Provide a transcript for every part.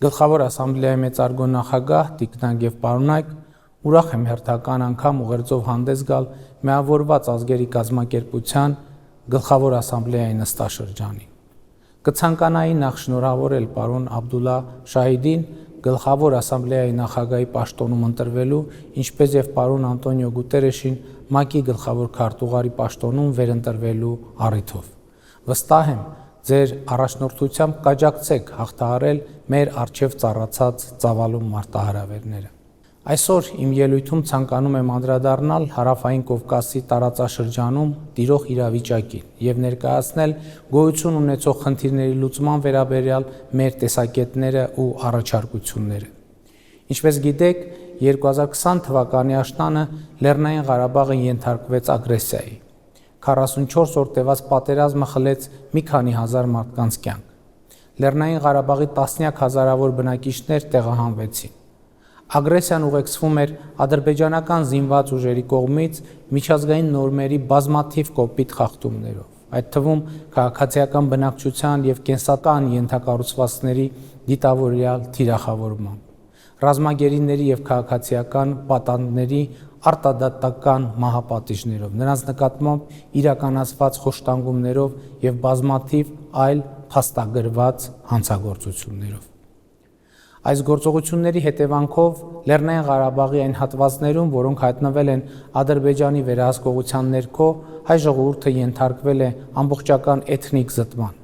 Գլխավոր ասամբլեայի մեծարգո նախագահ Տիկնակ եւ պարոնայք, ուրախ եմ հերթական անգամ ուղերձով հանդես գալ միավորված ազգերի կազմակերպության գլխավոր ասամբլեայի նստաշրջանին։ Կցանկանայի նախ շնորհավորել պարոն Աբդուլլա Շահիդին գլխավոր ասամբլեայի նախագահի պաշտոնում ընտրվելու, ինչպես եւ պարոն Անտոնիո Գուտերեշին ՄԱԿ-ի գլխավոր քարտուղարի պաշտոնում վերընտրվելու առիթով։ Վստահ եմ, ձեր առաջնորդությամբ կաջակցեք հաղթահարել մեր առջև ծառացած ծավալուն մարտահրավերները։ Այսօր իմ ելույթում ցանկանում եմ անդրադառնալ Հարավային Կովկասի տարածաշրջանում տիրող իրավիճակին եւ ներկայացնել գոյություն ունեցող խնդիրների լուծման վերաբերյալ մեր տեսակետները ու առաջարկությունները։ Ինչպես գիտեք, 2020 թվականի աշնանը Լեռնային Ղարաբաղը ենթարկվեց ագրեսիայի։ 44 օր տևած պատերազմը խլեց մի քանի հազար մարդկանց կյանք։ Լեռնային Ղարաբաղի տասնյակ հազարավոր բնակիչներ տեղահանվեցին։ Ագրեսիան ուղեկցվում էր ադրբեջանական զինված ուժերի կողմից միջազգային նորմերի բազմաթիվ կոպիտ խախտումներով, այդ թվում քաղաքացիական բնակչության եւ կենսական ենթակառուցվածքների դիտավորյալ թիրախավորմամբ, ռազմագերիների եւ քաղաքացիական պատանդների արտադատական մահապատիժներով, նրանց նկատմամբ իրականացված խոշտանգումներով եւ բազմաթիվ այլ փաստագրված հանցագործություններով։ Այս գործողությունների հետևանքով Լեռնային Ղարաբաղի այն հատվածներում, որոնք հայտնվել են Ադրբեջանի վերահսկողության ներքո, հայ ժողովուրդը ենթարկվել է ամբողջական էթնիկ զտման։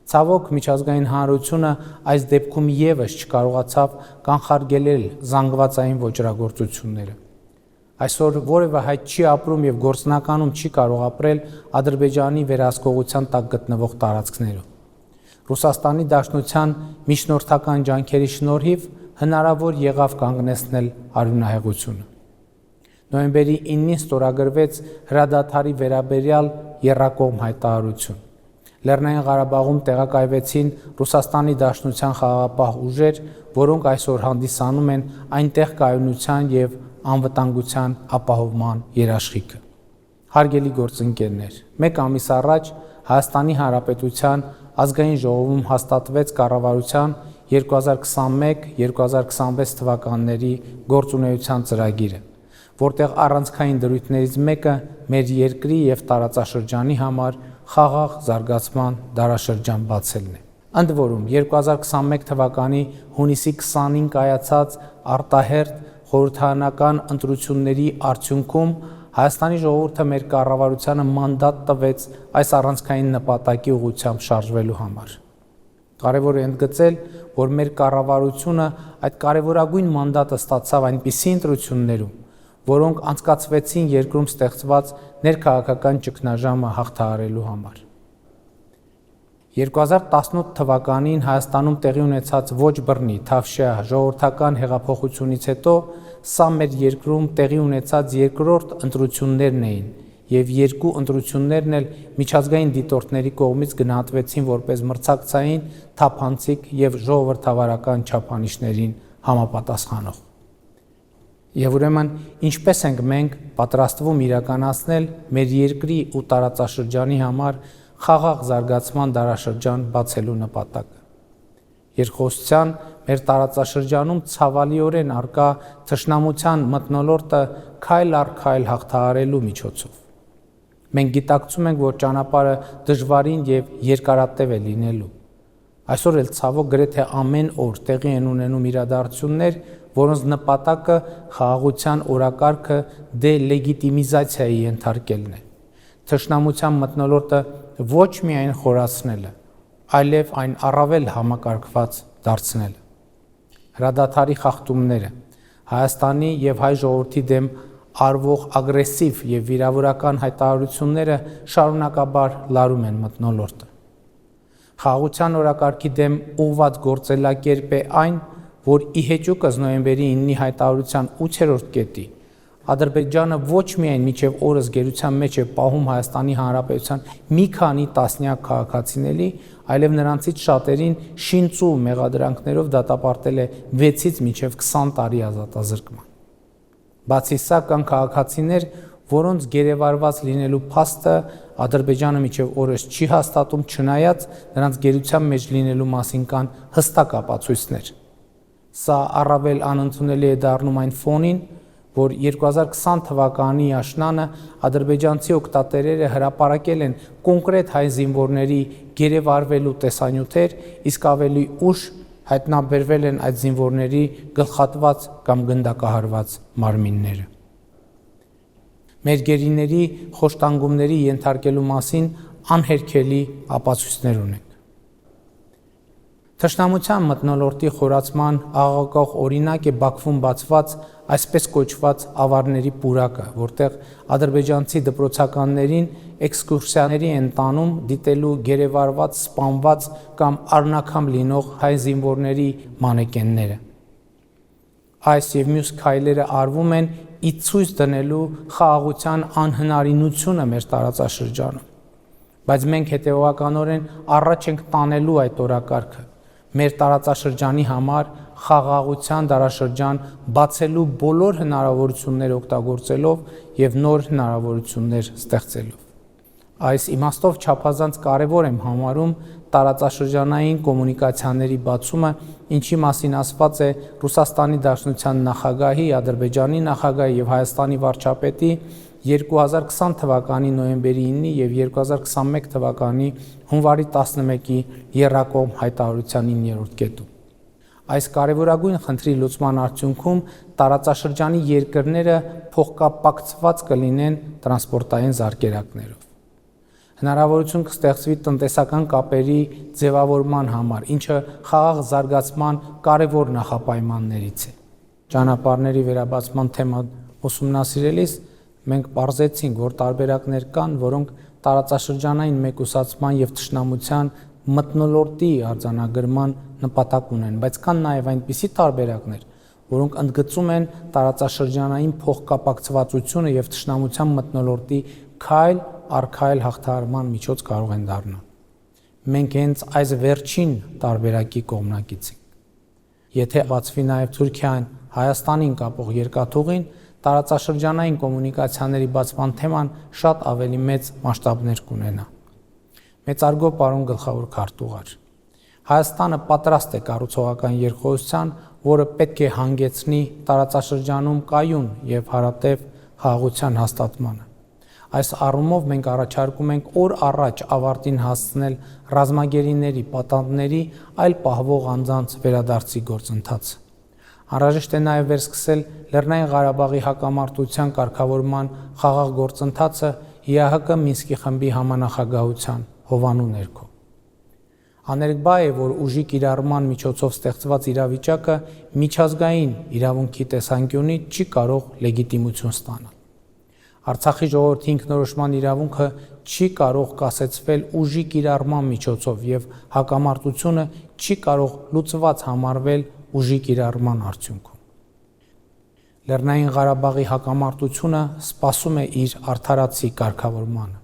Ցավոք, միջազգային հանրությունը այս դեպքում եւս չկարողացավ կանխարգելել զանգվածային ոճրագործությունները։ Այսօր որևէ հայ չի ապրում եւ գործնականում չի կարող ապրել Ադրբեջանի վերահսկողության տակ գտնվող տարածքներում։ Ռուսաստանի Դաշնության միջնորդական ջանքերի շնորհիվ հնարավոր եղավ կանգնեցնել արյունահեղությունը։ Նոյեմբերի 9-ին ստորագրվեց հրադադարի վերաբերյալ եռակողմ հայտարարություն։ Լեռնային Ղարաբաղում տեղակայվեցին Ռուսաստանի Դաշնության խաղաղապահ ուժեր, որոնք այսօր հանդիսանում են այնտեղ կայունության եւ անվտանգության ապահովման երաշխիքը։ Հարգելի գործընկերներ, մեկ ամիս առաջ Հայաստանի Հանրապետության ազգային ժողովում հաստատվեց կառավարության 2021-2026 թվականների գործունեության ծրագիրը, որտեղ առանցքային դրույթներից մեկը մեր երկրի եւ տարածաշրջանի համար խաղաղ զարգացման դարաշրջան բացելն է։ Ընդ որում 2021 թվականի հունիսի 20-ին կայացած արտահերթ խորհրդարանական ընտրությունների արդյունքում Հայաստանի ժողովուրդը մեր կառավարությանը մանդատ տվեց այս առանցքային նպատակի ուղղությամբ շարժվելու համար։ Կարևոր է ընդգծել, որ մեր կառավարությունը այդ կարևորագույն մանդատը ստացավ այնպիսի ընտրություններում, որոնք անցկացվեցին երկրում ստեղծված ներքաղաքական ճգնաժամը հաղթահարելու համար։ 2018 թվականին Հայաստանում տեղի ունեցած ոչ բռնի, թավշյա ժողովրդական հեղափոխությունից հետո սա մեր երկրում տեղի ունեցած երկրորդ ընտրություններն էին եւ երկու ընտրություններն էլ միջազգային դիտորդների կողմից գնահատվեցին որպես մրցակցային, թափանցիկ եւ ժողովրդավարական չափանիշներին համապատասխանող։ Եվ ուրեմն ինչպես ենք մենք պատրաստվում իրականացնել մեր երկրի ու տարածաշրջանի համար խաղաղ զարգացման դարաշրջան բացելու նպատակը։ Երկխոսության մեր տարածաշրջանում ցավալիորեն արկա թշնամության մթնոլորտը քայլ առ քայլ հաղթահարելու միջոցով։ Մենք գիտակցում ենք, որ ճանապարհը դժվարին եւ երկարատև է լինելու։ Այսօր էլ ցավոք գրեթե ամեն օր տեղի են ունենում իրադարձություններ, որոնց նպատակը խաղաղության օրակարգը դելեգիտիմիզացիայի ենթարկելն է։ Թշնամության մթնոլորտը ոչ միայն խորացնելը, այլև այն առավել համակարգված դարձնելը։ Հրադադարի խախտումները, Հայաստանի եւ հայ ժողովրդի դեմ արվող ագրեսիվ եւ վիրավորական հայտարարությունները շարունակաբար լարում են մթնոլորտը։ Խաղաղության օրակարգի դեմ ուղղված գործելակերպ է այն, որ ի հեճուկս նոյեմբերի 9-ի հայտարարության 8-րդ կետի Ադրբեջանը ոչ միայն մինչև օրս գերության մեջ է պահում Հայաստանի Հանրապետության մի քանի տասնյակ քաղաքացիների, այլև նրանցից շատերին շինծու մեղադրանքներով դատապարտել է 6-ից մինչև 20 տարի ազատազրկման։ Բացի սա կան քաղաքացիներ, որոնց գերեվարված լինելու փաստը Ադրբեջանը մինչև օրս չի հաստատում, չնայած նրանց գերության մեջ լինելու մասին կան հստակ ապացույցներ։ Սա առավել անընդունելի է դառնում այն ֆոնին, որ 2020 թվականի աշնանը ադրբեջանցի օկտատերերը հրապարակել են կոնկրետ հայ զինվորների գերեվարվելու տեսանյութեր, իսկ ավելի ուշ հայտնաբերվել են այդ զինվորների գլխատված կամ գնդակահարված մարմինները։ Մեր գերիների խոշտանգումների ենթարկելու մասին անհերքելի ապացույցներ ունենք։ Թշնամության մթնոլորտի խորացման աղաղակող օրինակ է Բաքվում բացված այսպես կոչված ավարների պուրակը, որտեղ ադրբեջանցի դպրոցականներին էքսկուրսիաների են տանում դիտելու գերեվարված, սպանված կամ առնաքամ լինող հայ զինվորների մանեկենները։ Այս եւ մյուս քայլերը արվում են ի ցույց դնելու խաղաղության անհնարինությունը մեր տարածաշրջանում, բայց մենք հետևողականորեն առաջ ենք տանելու այդ օրակարգը։ Մեր տարածաշրջանի համար խաղաղության դարաշրջան բացելու բոլոր հնարավորությունները օգտագործելով եւ նոր հնարավորություններ ստեղծելով։ Այս իմաստով չափազանց կարևոր եմ համարում տարածաշրջանային կոմունիկացիաների բացումը, ինչի մասին ասված է Ռուսաստանի Դաշնության նախագահի, Ադրբեջանի նախագահի եւ Հայաստանի վարչապետի 2020 թվականի նոյեմբերի 9-ի եւ 2021 թվականի հունվարի 11-ի եռակողմ հայտարարության 9-րդ կետում։ Այս կարևորագույն խնդրի լուծման արդյունքում տարածաշրջանի երկրները փոխկապակցված կլինեն տրանսպորտային զարկերակներով։ Հնարավորություն կստեղծվի տնտեսական կապերի ձևավորման համար, ինչը խաղաղ զարգացման կարևոր նախապայմաններից է։ Ճանապարհների վերաբացման թեման ուսումնասիրելիս մենք պարզեցինք, որ տարբերակներ կան, որոնք տարածաշրջանային մեկուսացման եւ թշնամության մթնոլորտի արձանագրման նպատակ ունեն, բայց կան նաեւ այնպիսի տարբերակներ, որոնք ընդգծում են տարածաշրջանային փոխկապակցվածությունը եւ թշնամության մթնոլորտի քայլ առ քայլ հաղթահարման միջոց կարող են դառնալ։ Մենք հենց այս վերջին տարբերակի կողմնակից ենք։ Եթե բացվի նաեւ Թուրքիան Հայաստանին կապող երկաթուղին, տարածաշրջանային կոմունիկացիաների բացման թեման շատ ավելի մեծ մասշտաբներ կունենա։ Մեծարգո պարոն գլխավոր քարտուղար, Հայաստանը պատրաստ է կառուցողական երկխոսության, որը պետք է հանգեցնի տարածաշրջանում կայուն եւ հարատև խաղաղության հաստատմանը։ Այս առումով մենք առաջարկում ենք օր առաջ ավարտին հասցնել ռազմագերիների, պատանդների, այլ պահվող անձանց վերադարձի գործընթացը։ Անհրաժեշտ է նաև վերսկսել Լեռնային Ղարաբաղի հակամարտության կարգավորման խաղաղ գործընթացը ԵԱՀԿ Մինսկի խմբի համանախագահության հովանու ներքո։ Աներկբա է, որ ուժի կիրառման միջոցով ստեղծված իրավիճակը միջազգային իրավունքի տեսանկյունից չի կարող լեգիտիմություն ստանալ։ Արցախի ժողովրդի ինքնորոշման իրավունքը չի կարող կասեցվել ուժի կիրառման միջոցով եւ հակամարտությունը չի կարող լուծված համարվել ուժի կիրառման արդյունքում։ Լեռնային Ղարաբաղի հակամարտությունը սպասում է իր արդարացի կարգավորմանը։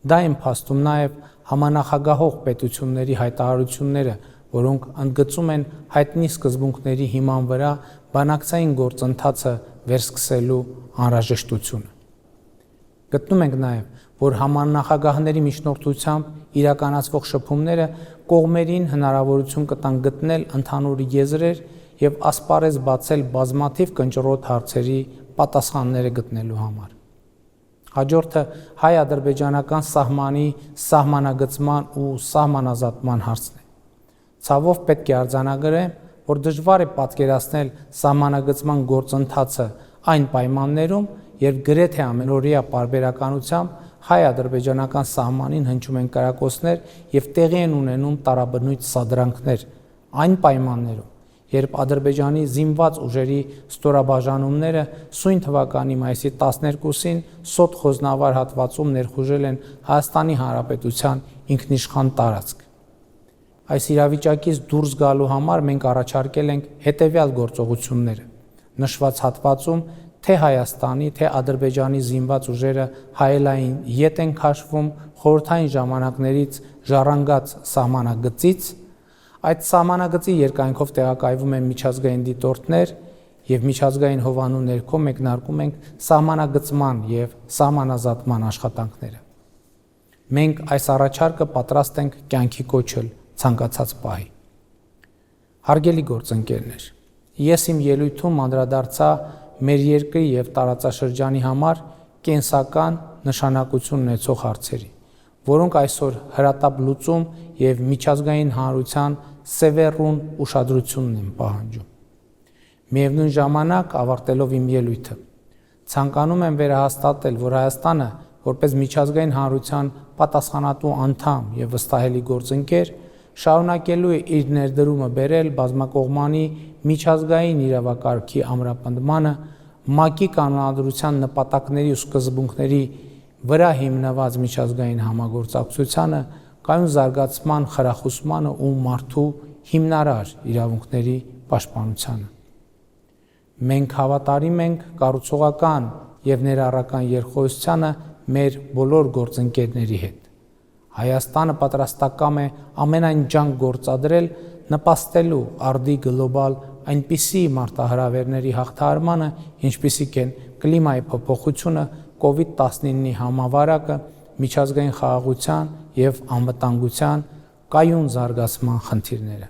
Դա են փաստում նաև համանախագահող պետությունների հայտարարությունները, որոնք ընդգծում են հայտնի սկզբունքների հիման վրա բանակցային գործընթացը վերսկսելու անհրաժեշտությունը։ Գտնում ենք նաև, որ համանախագահների միջնորդությամբ իրականացվող շփումները կողմերին հնարավորություն կտան գտնել ընդհանուր եզրեր եւ ասպարեզ բացել բազմաթիվ կնճռոտ հարցերի պատասխանները գտնելու համար։ Հաջորդը հայ-ադրբեջանական սահմանի սահմանագծման ու սահմանազատման հարցն է։ Ցավով պետք է արձանագրեմ, որ դժվար է պատկերացնել սահմանագծման գործընթացը այն պայմաններում, երբ գրեթե ամենօրյա պարբերականությամբ հայ-ադրբեջանական սահմանին հնչում են կրակոցներ եւ տեղի են ունենում տարաբնույթ սադրանքներ, այն պայմաններում, երբ Ադրբեջանի զինված ուժերի ստորաբաժանումները սույն թվականի մայիսի 12-ին Սոտ խոզնավար հատվածում ներխուժել են Հայաստանի Հանրապետության ինքնիշխան տարածք։ Այս իրավիճակից դուրս գալու համար մենք առաջարկել ենք հետևյալ գործողությունները։ Նշված հատվածում թե Հայաստանի, թե Ադրբեջանի զինված ուժերը հայելային ետ են քաշվում խորհրդային ժամանակներից ժառանգած սահմանագծից, այդ սահմանագծի երկայնքով տեղակայվում են միջազգային դիտորդներ եւ միջազգային հովանու ներքո մեկնարկում ենք սահմանագծման եւ սահմանազատման աշխատանքները։ Մենք այս առաջարկը պատրաստ ենք կյանքի կոչել ցանկացած պահի։ Հարգելի գործընկերներ, ես իմ ելույթում անդրադարձա մեր երկրի եւ տարածաշրջանի համար կենսական նշանակություն ունեցող հարցերի, որոնք այսօր հրատապ լուծում եւ միջազգային հանրության սևեռուն ուշադրությունն են պահանջում։ Միևնույն ժամանակ, ավարտելով իմ ելույթը, ցանկանում եմ վերահաստատել, որ Հայաստանը, որպես միջազգային հանրության պատասխանատու անդամ եւ վստահելի գործընկեր, շարունակելու է իր ներդրումը բերել բազմակողմանի միջազգային իրավակարգի ամրապնդմանը, ՄԱԿ-ի կանոնադրության նպատակների ու սկզբունքների վրա հիմնված միջազգային համագործակցությանը, կայուն զարգացման խրախուսմանը ու մարդու հիմնարար իրավունքների պաշտպանությանը։ Մենք հավատարիմ ենք կառուցողական եւ ներառական երկխոսությանը մեր բոլոր գործընկերների հետ։ Հայաստանը պատրաստակամ է ամենայն ջանք գործադրել նպաստելու արդի գլոբալ այնպիսի մարտահրավերների հաղթահարմանը, ինչպիսիք են կլիմայի փոփոխությունը, COVID-19-ի համավարակը, միջազգային խաղաղության եւ անվտանգության կայուն զարգացման խնդիրները։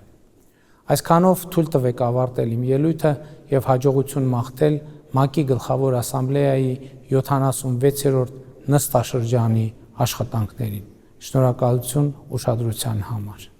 Այսքանով թույլ տվեք ավարտել իմ ելույթը եւ հաջողություն մաղթել ՄԱԿ-ի Գլխավոր ասամբլեայի 76-րդ նստաշրջանի աշխատանքներին։ Շնորհակալություն ուշադրության համար։